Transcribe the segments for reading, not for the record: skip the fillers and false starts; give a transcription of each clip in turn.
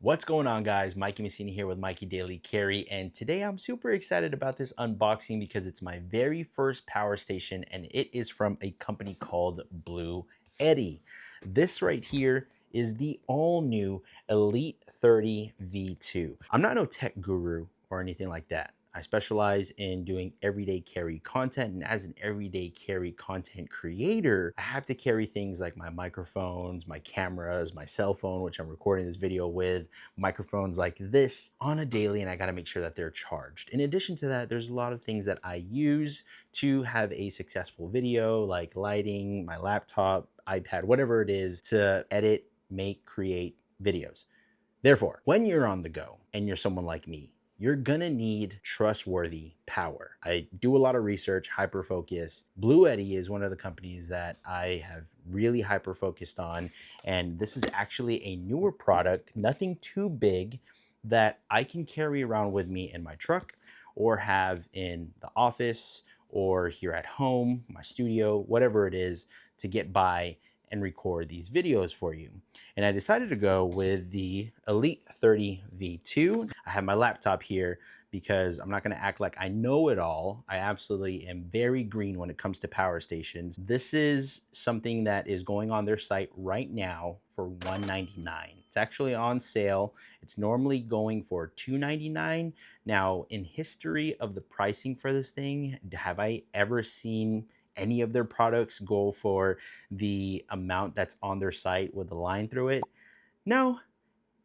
What's going on, guys? MikeyDC here with MikeyDailyCarry, and today I'm super excited about this unboxing because it's my very first power station, and it is from a company called BLUETTI. This right here is the all-new Elite 30 V2. I'm not no tech guru or anything like that. I specialize in doing everyday carry content, and as an everyday carry content creator, I have to carry things like my microphones, my cameras, my cell phone, which I'm recording this video with, microphones like this on a daily, and I gotta make sure that they're charged. In addition to that, there's a lot of things that I use to have a successful video, like lighting, my laptop, iPad, whatever it is, to edit, make, create videos. Therefore, when you're on the go and you're someone like me, you're gonna need trustworthy power. I do a lot of research, hyper focus. BLUETTI is one of the companies that I have really hyper focused on, and this is actually a newer product, nothing too big, that I can carry around with me in my truck or have in the office or here at home, my studio, whatever it is, to get by and record these videos for you. And I decided to go with the Elite 30 V2. I have my laptop here because I'm not gonna act like I know it all. I absolutely am very green when it comes to power stations. This is something that is going on their site right now for $199. It's actually on sale. It's normally going for $299. Now, in history of the pricing for this thing, have I ever seen any of their products go for the amount that's on their site with the line through it? No.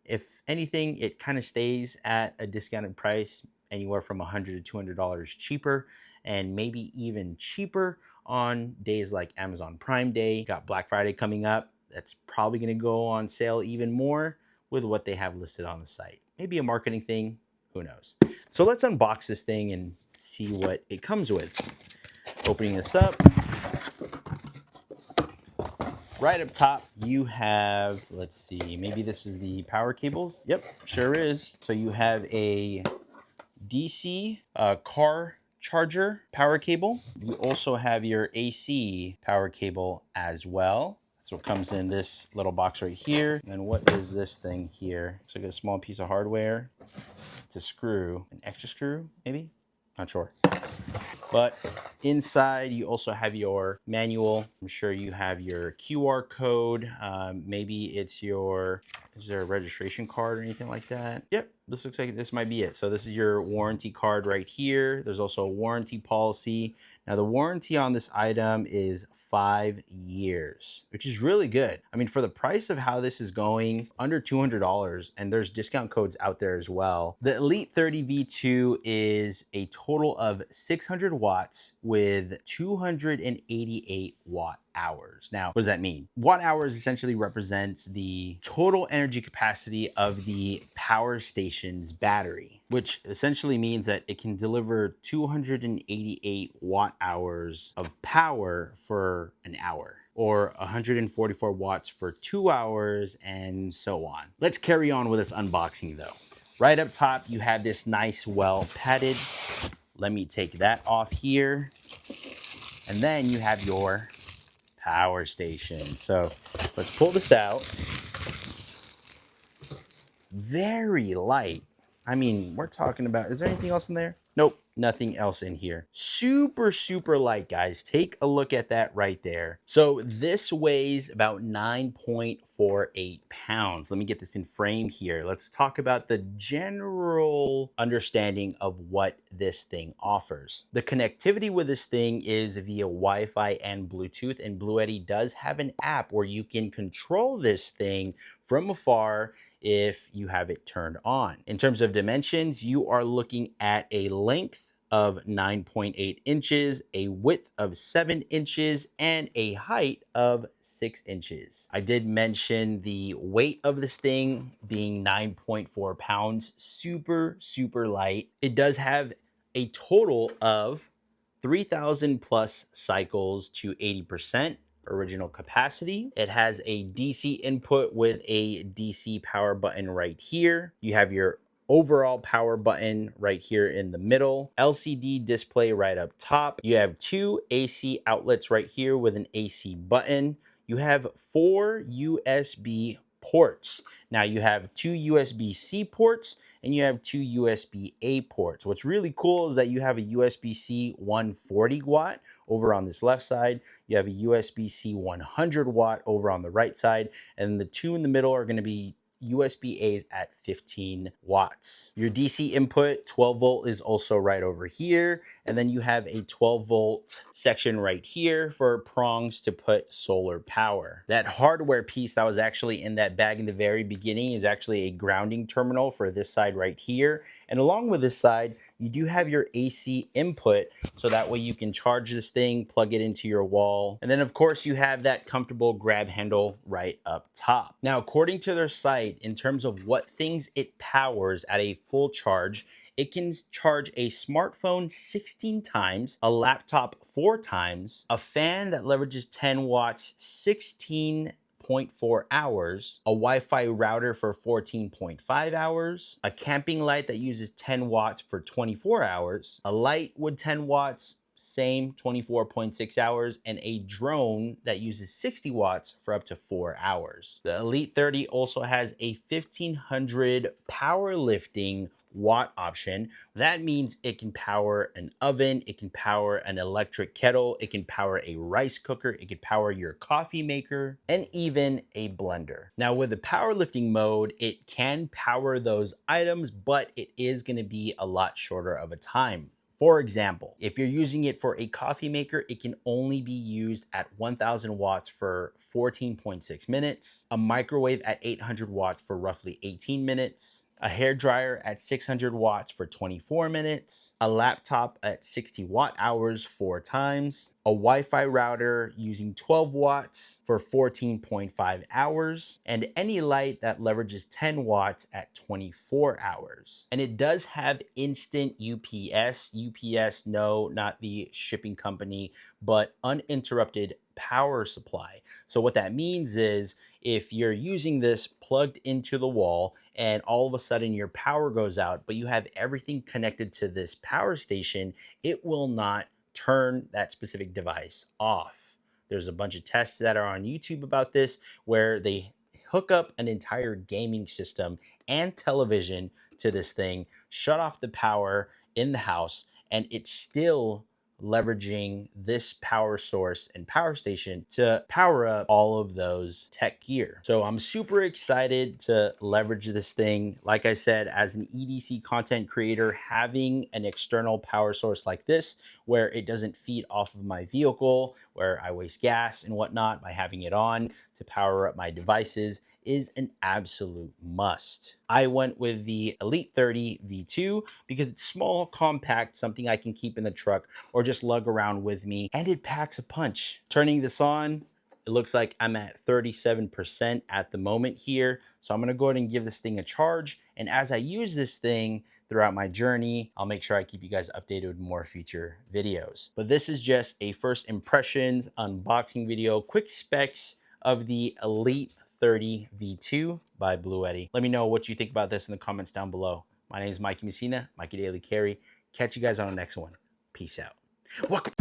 If anything, it kind of stays at a discounted price, anywhere from $100 to $200 cheaper, and maybe even cheaper on days like Amazon Prime Day. Got Black Friday coming up. That's probably going to go on sale even more with what they have listed on the site. Maybe a marketing thing, who knows? So let's unbox this thing and see what it comes with. Opening this up, right up top, you have, let's see, maybe this is the power cables. Yep, sure is. So you have a DC car charger power cable. You also have your AC power cable as well. That's what comes in this little box right here. And what is this thing here? It's like a small piece of hardware. It's a screw, an extra screw, maybe? Not sure. But inside, you also have your manual. I'm sure you have your QR code. Maybe it's your, is there a registration card or anything like that? Yep, this looks like this might be it. So this is your warranty card right here. There's also a warranty policy. Now the warranty on this item is 5 years, which is really good. I mean, for the price of how this is going, under $200, and there's discount codes out there as well. The Elite 30 V2 is a total of 600 watts with 288 watt hours. Now, what does that mean? Watt hours essentially represents the total energy capacity of the power station's battery, which essentially means that it can deliver 288 watt hours of power for an hour, or 144 watts for 2 hours, and so on. Let's carry on with this unboxing though. Right up top, you have this nice, well padded. Let me take that off here. And then you have your power station. So let's pull this out. Very light. I mean, we're talking about, is there anything else in there? Nope, nothing else in here. Super, super light, guys. Take a look at that right there. So this weighs about 9.48 pounds. Let me get this in frame here. Let's talk about the general understanding of what this thing offers. The connectivity with this thing is via Wi-Fi and Bluetooth, and BLUETTI does have an app where you can control this thing from afar if you have it turned on. In terms of dimensions, you are looking at a length of 9.8 inches, a width of 7 inches, and a height of 6 inches. I did mention the weight of this thing being 9.4 pounds, super, super light. It does have a total of 3,000 plus cycles to 80%. Original capacity. It has a DC input with a DC power button right here. You have your overall power button right here in the middle. LCD display right up top. You have 2 AC outlets right here with an AC button. You have 4 USB ports. Now you have 2 USB-C ports and you have 2 USB-A ports. What's really cool is that you have a USB-C 140 watt over on this left side. You have a USB-C 100 watt over on the right side, and the two in the middle are going to be USB-A's at 15 watts. Your DC input, 12 volt, is also right over here. And then you have a 12 volt section right here for prongs to put solar power. That hardware piece that was actually in that bag in the very beginning is actually a grounding terminal for this side right here. And along with this side, you do have your AC input, so that way you can charge this thing, plug it into your wall. And then of course you have that comfortable grab handle right up top. Now, according to their site, in terms of what things it powers at a full charge, it can charge a smartphone 16 times, a laptop 4 times, a fan that leverages 10 watts 16.4 hours, a Wi-Fi router for 14.5 hours, a camping light that uses 10 watts for 24 hours, a light with 10 watts, same 24.6 hours, and a drone that uses 60 watts for up to 4 hours. The Elite 30 also has a 1500 powerlifting watt option. That means it can power an oven, it can power an electric kettle, it can power a rice cooker, it can power your coffee maker, and even a blender. Now with the powerlifting mode, it can power those items, but it is going to be a lot shorter of a time. For example, if you're using it for a coffee maker, it can only be used at 1000 watts for 14.6 minutes, a microwave at 800 watts for roughly 18 minutes, a hair dryer at 600 watts for 24 minutes, a laptop at 60 watt hours 4 times, a Wi-Fi router using 12 watts for 14.5 hours, and any light that leverages 10 watts at 24 hours. And it does have instant UPS. UPS, no, not the shipping company, but uninterrupted power supply. So what that means is if you're using this plugged into the wall and all of a sudden your power goes out, but you have everything connected to this power station, it will not turn that specific device off. There's a bunch of tests that are on YouTube about this where they hook up an entire gaming system and television to this thing, shut off the power in the house, and it's still leveraging this power source and power station to power up all of those tech gear. So I'm super excited to leverage this thing. Like I said, as an EDC content creator, having an external power source like this, where it doesn't feed off of my vehicle, where I waste gas and whatnot by having it on to power up my devices, is an absolute must. I went with the Elite 30 V2 because it's small, compact, something I can keep in the truck or just lug around with me, and it packs a punch. Turning this on, it looks like I'm at 37% at the moment here. So I'm gonna go ahead and give this thing a charge. And as I use this thing throughout my journey, I'll make sure I keep you guys updated with more future videos. But this is just a first impressions unboxing video, quick specs of the Elite 30 V2 by BLUETTI. Let me know what you think about this in the comments down below. My name is Mikey Messina, Mikey Daily Carry. Catch you guys on the next one. Peace out. Welcome.